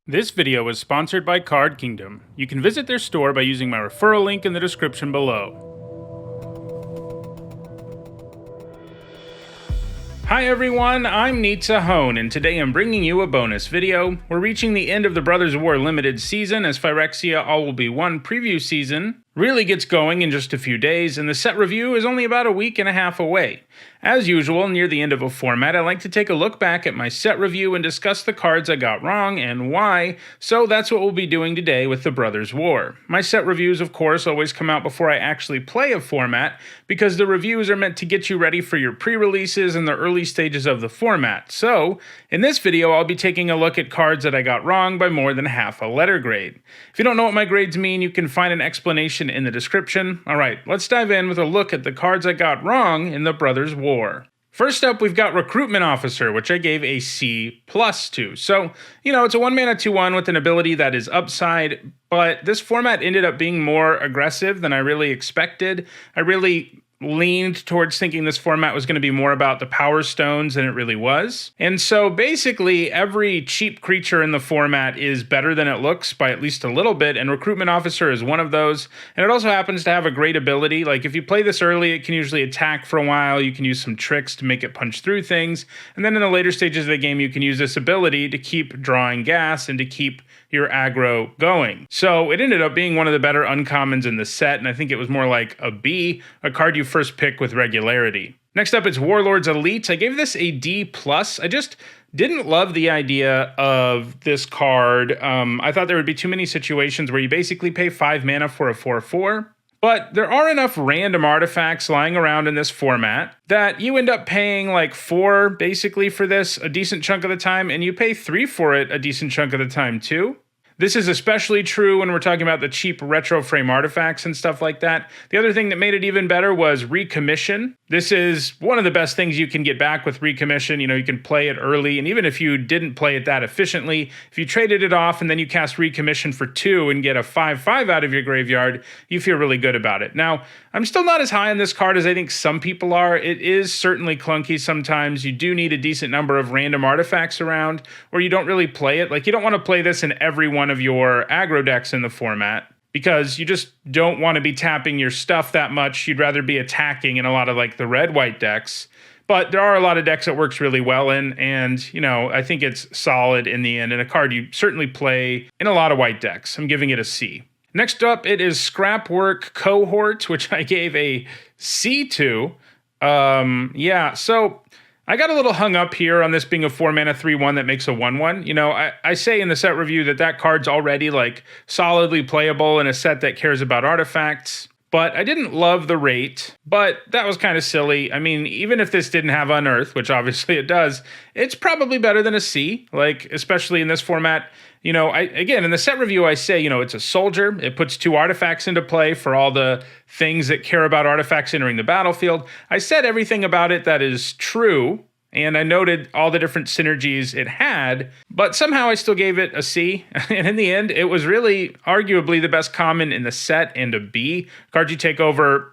This video is sponsored by Card Kingdom. You can visit their store by using my referral link in the description below. Hi everyone, I'm Nizzanotes, and today I'm bringing you a bonus video. We're reaching the end of the Brothers War Limited season, as Phyrexia All Will Be One preview season really gets going in just a few days, and the set review is only about a week and a half away. As usual, near the end of a format, I like to take a look back at my set review and discuss the cards I got wrong and why, so that's what we'll be doing today with the Brothers War. My set reviews, of course, always come out before I actually play a format, because the reviews are meant to get you ready for your pre-releases and the early stages of the format. So, in this video, I'll be taking a look at cards that I got wrong by more than half a letter grade. If you don't know what my grades mean, you can find an explanation in the description. Alright, let's dive in with a look at the cards I got wrong in the Brothers War. First up, we've got Recruitment Officer, which I gave a C+ to. So, it's a 1-mana 2/1 with an ability that is upside, but this format ended up being more aggressive than I really expected. I really leaned towards thinking this format was going to be more about the power stones than it really was. And so basically every cheap creature in the format is better than it looks by at least a little bit, and Recruitment Officer is one of those. And it also happens to have a great ability. Like if you play this early, it can usually attack for a while. You can use some tricks to make it punch through things. And then in the later stages of the game, you can use this ability to keep drawing gas and to keep your aggro going. So it ended up being one of the better uncommons in the set, and I think it was more like a B, a card you first pick with regularity. Next up, it's Warlords Elite. I gave this a D+. I just didn't love the idea of this card. I thought there would be too many situations where you basically pay 5 mana for a 4/4. But there are enough random artifacts lying around in this format that you end up paying like 4 basically for this a decent chunk of the time, and you pay 3 for it a decent chunk of the time too. This is especially true when we're talking about the cheap retro frame artifacts and stuff like that. The other thing that made it even better was Recommission. This is one of the best things you can get back with Recommission. You can play it early, and even if you didn't play it that efficiently, if you traded it off and then you cast Recommission for 2 and get a 5/5 out of your graveyard, you feel really good about it. Now, I'm still not as high on this card as I think some people are. It is certainly clunky sometimes. You do need a decent number of random artifacts around, or you don't really play it. Like, you don't want to play this in every one of your aggro decks in the format, because you just don't want to be tapping your stuff that much. You'd rather be attacking in a lot of like the red-white decks. But there are a lot of decks it works really well in, and I think it's solid in the end, and a card you certainly play in a lot of white decks. I'm giving it a C. Next up, it is Scrapwork Cohort, which I gave a C to. So I got a little hung up here on this being a 4-mana 3/1 that makes a 1/1. I say in the set review that card's already like solidly playable in a set that cares about artifacts. But I didn't love the rate, but that was kind of silly. I mean, even if this didn't have Unearth, which obviously it does, it's probably better than a C, like especially in this format. Again, in the set review, I say, it's a soldier. It puts 2 artifacts into play for all the things that care about artifacts entering the battlefield. I said everything about it that is true, and I noted all the different synergies it had, but somehow I still gave it a C. And in the end, it was really arguably the best common in the set, and a B. Card you take over,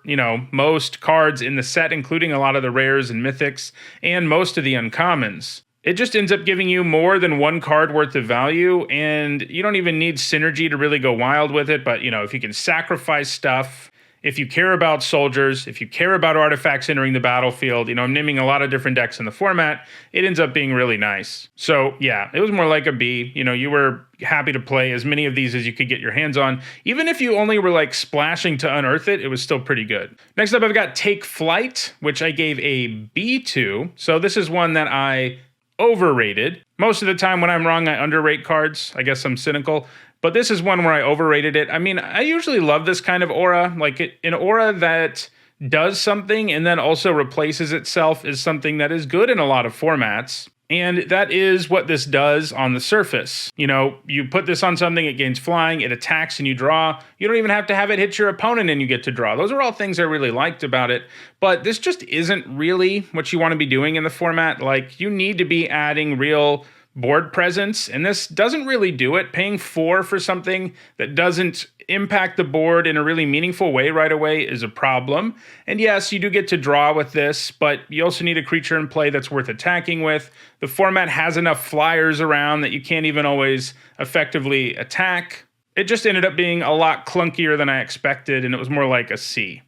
most cards in the set, including a lot of the rares and mythics, and most of the uncommons. It just ends up giving you more than 1 card worth of value, and you don't even need synergy to really go wild with it. But, if you can sacrifice stuff, if you care about soldiers, if you care about artifacts entering the battlefield, I'm naming a lot of different decks in the format, it ends up being really nice. So, yeah, it was more like a B. You were happy to play as many of these as you could get your hands on. Even if you only were like splashing to unearth it, it was still pretty good. Next up, I've got Take Flight, which I gave a B to. So this is one that I overrated. Most of the time when I'm wrong, I underrate cards. I guess I'm cynical. But this is one where I overrated it. I mean, I usually love this kind of aura. Like an aura that does something and then also replaces itself is something that is good in a lot of formats. And that is what this does on the surface. You put this on something, it gains flying, it attacks and you draw. You don't even have to have it hit your opponent and you get to draw. Those are all things I really liked about it. But this just isn't really what you want to be doing in the format. Like, you need to be adding real board presence, and this doesn't really do it. Paying 4 for something that doesn't impact the board in a really meaningful way right away is a problem. And yes, you do get to draw with this, but you also need a creature in play that's worth attacking with. The format has enough flyers around that you can't even always effectively attack. It just ended up being a lot clunkier than I expected, and it was more like a C.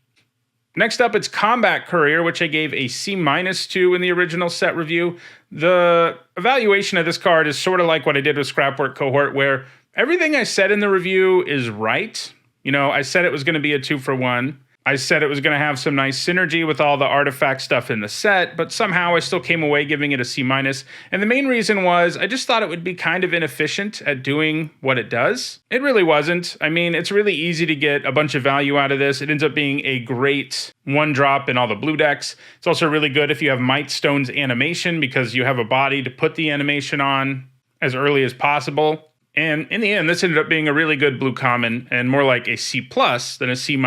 Next up, it's Combat Courier, which I gave a C- to in the original set review. The evaluation of this card is sort of like what I did with Scrapwork Cohort, where everything I said in the review is right. You know, I said it was going to be a 2-for-1. I said it was going to have some nice synergy with all the artifact stuff in the set, but somehow I still came away giving it a C-. And the main reason was I just thought it would be kind of inefficient at doing what it does. It really wasn't. I mean, it's really easy to get a bunch of value out of this. It ends up being a great 1-drop in all the blue decks. It's also really good if you have Might Stone's animation because you have a body to put the animation on as early as possible. And in the end, this ended up being a really good blue common and more like a C+ than a C-.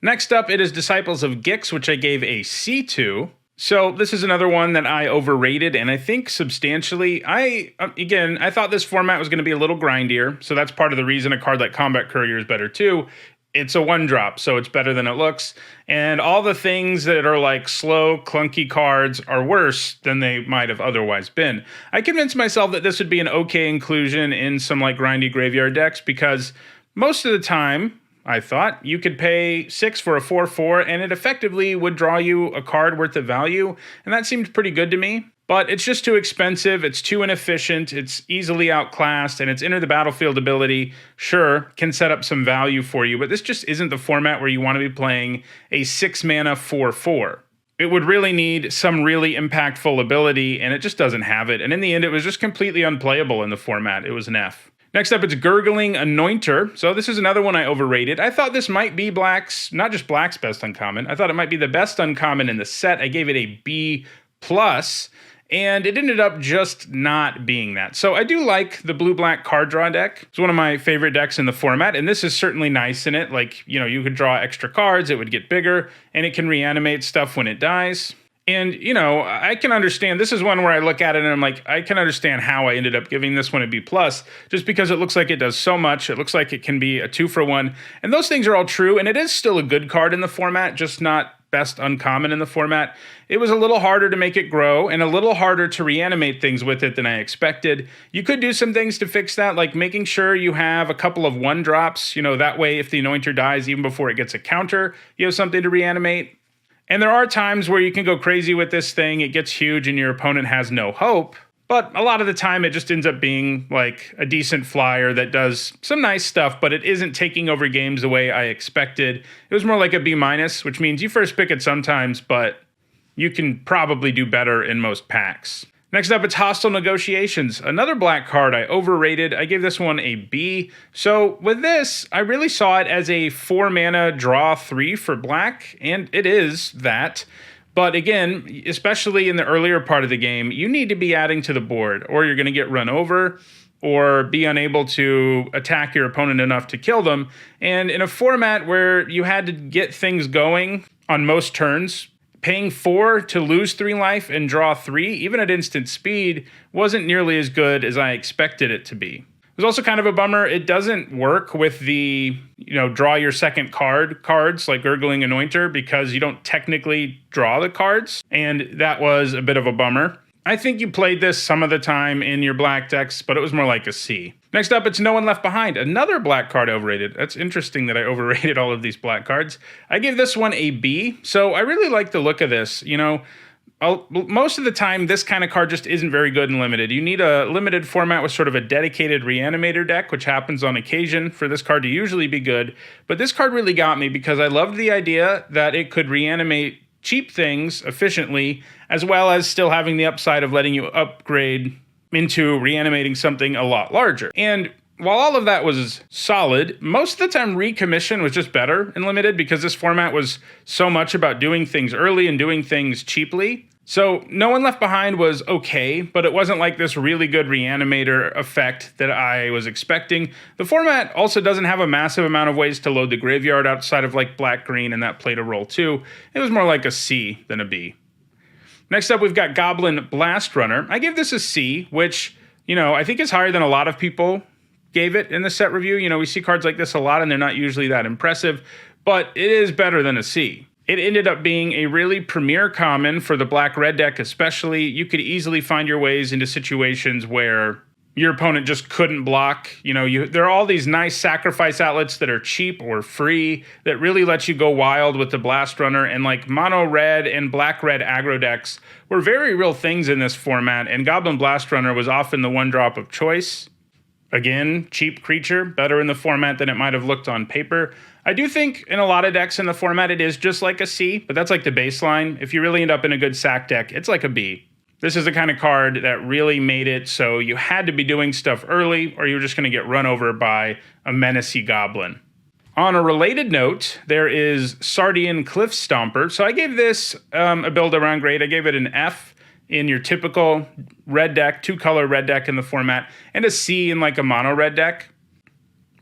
Next up, it is Disciples of Gix, which I gave a C to. So this is another one that I overrated, and I think substantially. I thought this format was going to be a little grindier, so that's part of the reason a card like Combat Courier is better too. It's a 1-drop, so it's better than it looks. And all the things that are like slow, clunky cards are worse than they might have otherwise been. I convinced myself that this would be an okay inclusion in some like grindy graveyard decks because most of the time, I thought you could pay 6 for a 4/4 and it effectively would draw you a card worth of value, and that seemed pretty good to me. But it's just too expensive, it's too inefficient, it's easily outclassed, and its enter the battlefield ability, sure, can set up some value for you, but this just isn't the format where you want to be playing a 6-mana 4/4. It would really need some really impactful ability, and it just doesn't have it. And in the end, it was just completely unplayable in the format. It was an F. Next up, it's Gurgling Anointer. So this is another one I overrated. I thought this might be Black's, not just Black's best uncommon. I thought it might be the best uncommon in the set. I gave it a B+, and it ended up just not being that. So I do like the blue-black card draw deck. It's one of my favorite decks in the format, and this is certainly nice in it. Like, you know, you could draw extra cards, it would get bigger, and it can reanimate stuff when it dies. And, you know, I can understand, this is one where I look at it and I'm like, I can understand how I ended up giving this one a B+, just because it looks like it does so much. It looks like it can be a 2-for-1. And those things are all true, and it is still a good card in the format, just not best uncommon in the format. It was a little harder to make it grow and a little harder to reanimate things with it than I expected. You could do some things to fix that, like making sure you have a couple of 1-drops, you know, that way if the Anointer dies even before it gets a counter, you have something to reanimate. And there are times where you can go crazy with this thing, it gets huge and your opponent has no hope. But a lot of the time it just ends up being like a decent flyer that does some nice stuff, but it isn't taking over games the way I expected. It was more like a B-, which means you first pick it sometimes, but you can probably do better in most packs. Next up, it's Hostile Negotiations. Another black card I overrated. I gave this one a B. So with this, I really saw it as a 4-mana draw 3 for black, and it is that. But again, especially in the earlier part of the game, you need to be adding to the board, or you're going to get run over, or be unable to attack your opponent enough to kill them. And in a format where you had to get things going on most turns, paying 4 to lose 3 life and draw 3, even at instant speed, wasn't nearly as good as I expected it to be. It was also kind of a bummer. It doesn't work with the, draw your second cards like Gurgling Anointer because you don't technically draw the cards, and that was a bit of a bummer. I think you played this some of the time in your black decks, but it was more like a C. Next up, it's No One Left Behind, another black card overrated. That's interesting that I overrated all of these black cards. I gave this one a B, so I really like the look of this. Most of the time, this kind of card just isn't very good in Limited. You need a limited format with sort of a dedicated Reanimator deck, which happens on occasion for this card to usually be good. But this card really got me because I loved the idea that it could reanimate cheap things efficiently, as well as still having the upside of letting you upgrade into reanimating something a lot larger. And while all of that was solid, most of the time recommission was just better in Limited because this format was so much about doing things early and doing things cheaply. So No One Left Behind was okay, but it wasn't like this really good reanimator effect that I was expecting. The format also doesn't have a massive amount of ways to load the graveyard outside of like black-green, and that played a role too. It was more like a C than a B. Next up, we've got Goblin Blast Runner. I give this a C, which, I think is higher than a lot of people gave it in the set review. You know, we see cards like this a lot and they're not usually that impressive, but it is better than a C. It ended up being a really premier common for the black-red deck especially. You could easily find your ways into situations where your opponent just couldn't block. You know, there are all these nice sacrifice outlets that are cheap or free that really let you go wild with the Blast Runner, and like mono red and black red aggro decks were very real things in this format, and Goblin Blast Runner was often the one drop of choice. Again, cheap creature, better in the format than it might have looked on paper. I do think in a lot of decks in the format it is just like a C, but that's like the baseline. If you really end up in a good sack deck, it's like a B. This is the kind of card that really made it so you had to be doing stuff early or you were just going to get run over by a menacey goblin. On a related note, there is Sardian Cliff Stomper. So I gave this a build around grade. I gave it an F in your typical red deck, 2-color red deck in the format, and a C in like a mono red deck.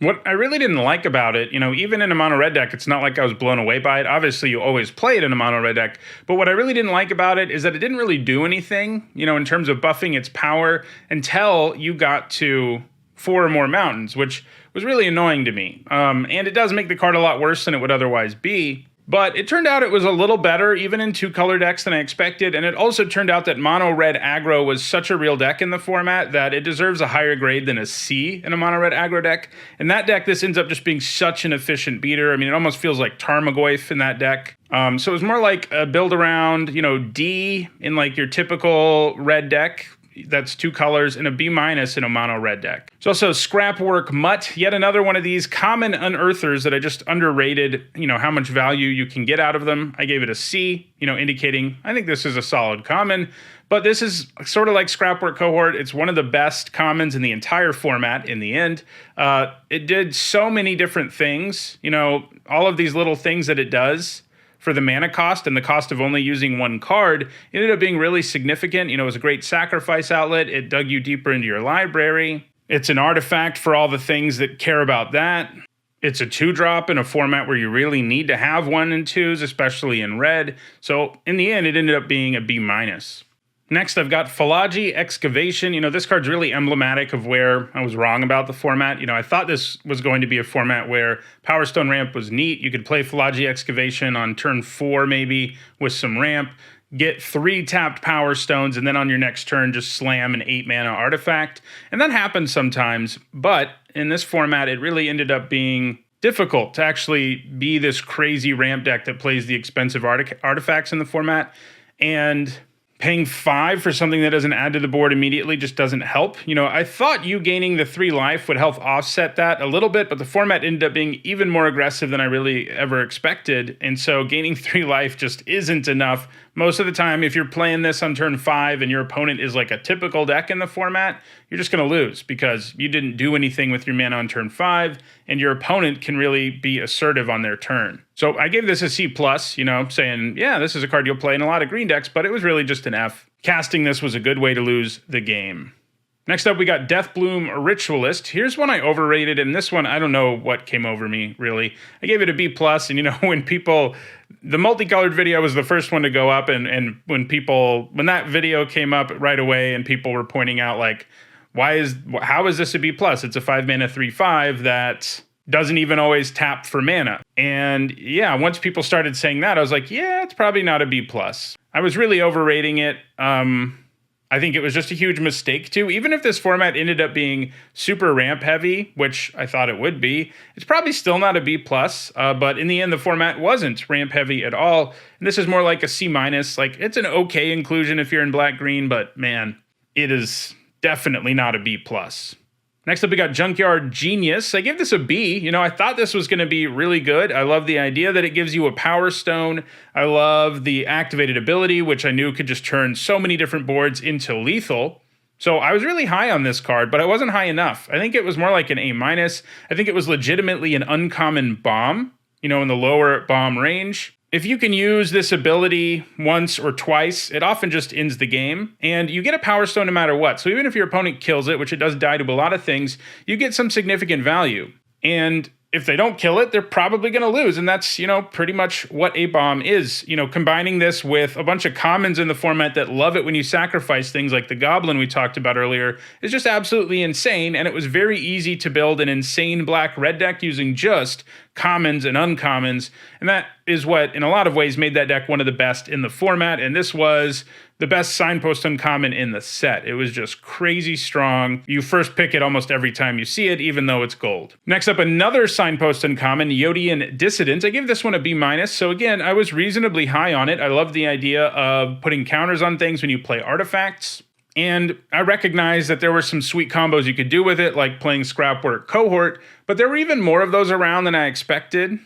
What I really didn't like about it, you know, even in a mono red deck, it's not like I was blown away by it. Obviously, you always play it in a mono red deck. But what I really didn't like about it is that it didn't really do anything, you know, in terms of buffing its power until you got to 4 or more mountains, which was really annoying to me. And it does make the card a lot worse than it would otherwise be. But it turned out it was a little better, even in 2-color decks, than I expected, and it also turned out that mono-red aggro was such a real deck in the format that it deserves a higher grade than a C in a mono-red aggro deck. In that deck, this ends up just being such an efficient beater. I mean, it almost feels like Tarmogoyf in that deck. So it was more like a build around, you know, D in like your typical red deck. That's 2 colors, and a B- in a mono red deck. There's also Scrapwork Mutt, yet another one of these common unearthers that I just underrated, you know, how much value you can get out of them. I gave it a C, you know, indicating I think this is a solid common, but this is sort of like Scrapwork Cohort. It's one of the best commons in the entire format in the end. It did so many different things, you know, all of these little things that it does for the mana cost and the cost of only using 1 card, it ended up being really significant. You know, it was a great sacrifice outlet. It dug you deeper into your library. It's an artifact for all the things that care about that. It's a 2-drop in a format where you really need to have 1 and 2s, especially in red. So in the end, it ended up being a B-. Next, I've got Philology Excavation. You know, this card's really emblematic of where I was wrong about the format. You know, I thought this was going to be a format where Power Stone Ramp was neat. You could play Philology Excavation on turn 4 maybe with some ramp, get 3 tapped Power Stones, and then on your next turn just slam an 8-mana artifact. And that happens sometimes, but in this format, it really ended up being difficult to actually be this crazy ramp deck that plays the expensive artifacts in the format. And paying 5 for something that doesn't add to the board immediately just doesn't help. You know, I thought you gaining the 3 life would help offset that a little bit, but the format ended up being even more aggressive than I really ever expected. And so gaining 3 life just isn't enough. Most of the time, if you're playing this on turn 5 and your opponent is like a typical deck in the format, you're just going to lose because you didn't do anything with your mana on turn 5, and your opponent can really be assertive on their turn. So I gave this a C+, you know, saying, yeah, this is a card you'll play in a lot of green decks, but it was really just an F. Casting this was a good way to lose the game. Next up, we got Deathbloom Ritualist. Here's one I overrated, and this one, I don't know what came over me, really. I gave it a B+, and you know, when people, the multicolored video was the first one to go up, and when that video came up right away, and people were pointing out, like, how is this a B+? It's a 5-mana 3/5 that doesn't even always tap for mana. And yeah, once people started saying that, I was like, yeah, it's probably not a B+. I was really overrating it. I think it was just a huge mistake too. Even if this format ended up being super ramp heavy, which I thought it would be, it's probably still not a B+, but in the end, the format wasn't ramp heavy at all. And this is more like a C-. Like, it's an okay inclusion if you're in black-green, but man, it is definitely not a B+. Next up, we got Junkyard Genius. I gave this a B. You know, I thought this was going to be really good. I love the idea that it gives you a Power Stone. I love the activated ability, which I knew could just turn so many different boards into lethal. So I was really high on this card, but I wasn't high enough. I think it was more like an A-. I think it was legitimately an uncommon bomb, you know, in the lower bomb range. If you can use this ability once or twice, it often just ends the game, and you get a Power Stone no matter what. So even if your opponent kills it, which it does die to a lot of things, you get some significant value. And if they don't kill it, they're probably going to lose. And that's, pretty much what a bomb is. Combining this with a bunch of commons in the format that love it when you sacrifice things like the Goblin we talked about earlier is just absolutely insane. And it was very easy to build an insane black-red deck using just commons and uncommons. And that is what, in a lot of ways, made that deck one of the best in the format. And this was the best Signpost uncommon in the set. It was just crazy strong. You first pick it almost every time you see it, even though it's gold. Next up, another Signpost uncommon, Yodian Dissident. I gave this one a B-. So again, I was reasonably high on it. I love the idea of putting counters on things when you play artifacts. And I recognize that there were some sweet combos you could do with it, like playing Scrapwork Cohort, but there were even more of those around than I expected.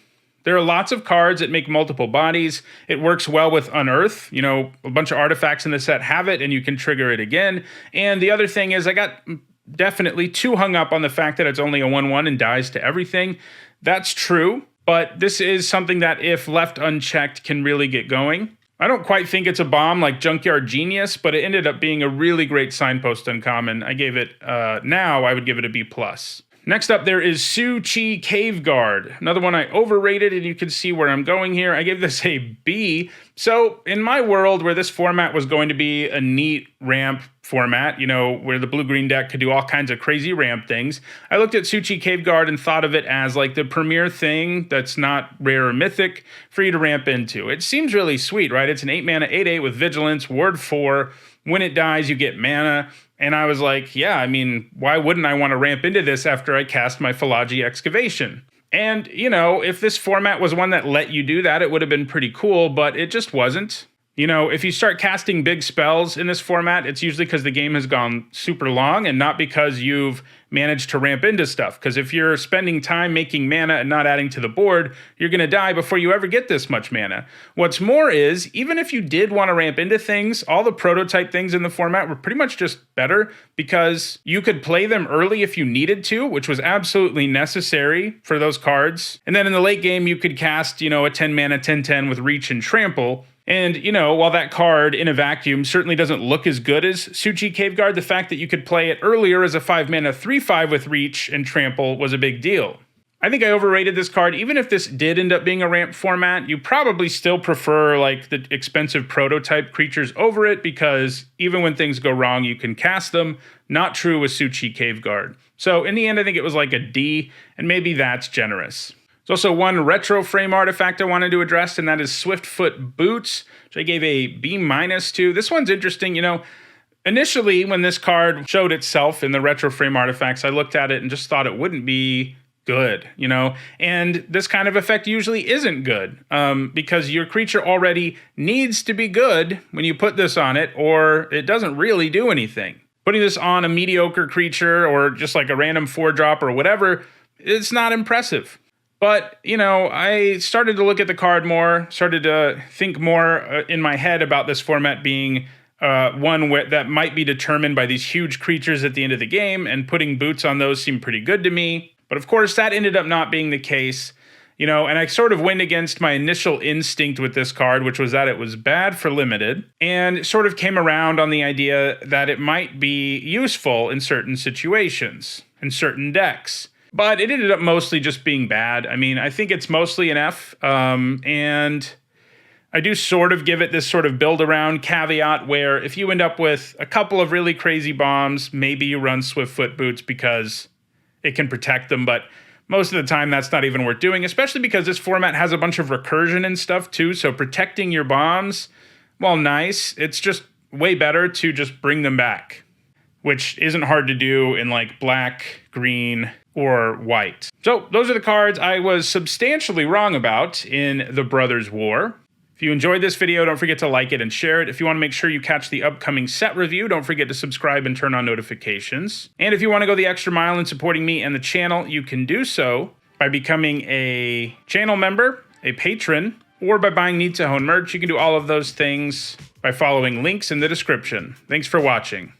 There are lots of cards that make multiple bodies. It works well with Unearth. A bunch of artifacts in the set have it, and you can trigger it again. And the other thing is I got definitely too hung up on the fact that it's only a 1/1 and dies to everything. That's true, but this is something that, if left unchecked, can really get going. I don't quite think it's a bomb like Junkyard Genius, but it ended up being a really great Signpost uncommon. I gave it, now I would give it a B+. Next up, there is Su-Chi Cave Guard. Another one I overrated, and you can see where I'm going here. I gave this a B. So in my world, where this format was going to be a neat ramp format, where the blue-green deck could do all kinds of crazy ramp things, I looked at Su-Chi Cave Guard and thought of it as like the premier thing that's not rare or mythic for you to ramp into. It seems really sweet, right? It's an 8-mana 8/8 with Vigilance, Ward 4. When it dies, you get mana. And I was like, yeah, why wouldn't I want to ramp into this after I cast my Philology Excavation? And, if this format was one that let you do that, it would have been pretty cool, but it just wasn't. If you start casting big spells in this format, it's usually because the game has gone super long and not because you've managed to ramp into stuff. Because if you're spending time making mana and not adding to the board, you're going to die before you ever get this much mana. What's more is, even if you did want to ramp into things, all the prototype things in the format were pretty much just better because you could play them early if you needed to, which was absolutely necessary for those cards. And then in the late game, you could cast, a 10-mana 10/10 with Reach and Trample. And, while that card in a vacuum certainly doesn't look as good as Su-Chi Cave Guard, the fact that you could play it earlier as a 5-mana 3/5 with Reach and Trample was a big deal. I think I overrated this card. Even if this did end up being a ramp format, you probably still prefer like the expensive prototype creatures over it because even when things go wrong, you can cast them. Not true with Su-Chi Cave Guard. So in the end, I think it was like a D, and maybe that's generous. There's also one retro frame artifact I wanted to address, and that is Swiftfoot Boots, which I gave a B- to. This one's interesting. Initially, when this card showed itself in the retro frame artifacts, I looked at it and just thought it wouldn't be good, And this kind of effect usually isn't good because your creature already needs to be good when you put this on it, or it doesn't really do anything. Putting this on a mediocre creature or just like a random 4-drop or whatever, it's not impressive. But, I started to look at the card more, started to think more in my head about this format being one that might be determined by these huge creatures at the end of the game, and putting boots on those seemed pretty good to me. But of course, that ended up not being the case, and I sort of went against my initial instinct with this card, which was that it was bad for limited, and sort of came around on the idea that it might be useful in certain situations, in certain decks. But it ended up mostly just being bad. I think it's mostly an F, and I do sort of give it this sort of build-around caveat where if you end up with a couple of really crazy bombs, maybe you run Swiftfoot Boots because it can protect them, but most of the time that's not even worth doing, especially because this format has a bunch of recursion and stuff too, so protecting your bombs, while nice, it's just way better to just bring them back, which isn't hard to do in like black, green, or white. So those are the cards I was substantially wrong about in the Brothers War. If you enjoyed this video, don't forget to like it and share it. If you want to make sure you catch the upcoming set review, don't forget to subscribe and turn on notifications. And if you want to go the extra mile in supporting me and the channel, you can do so by becoming a channel member, a patron, or by buying Nizzanotes merch. You can do all of those things by following links in the description. Thanks for watching.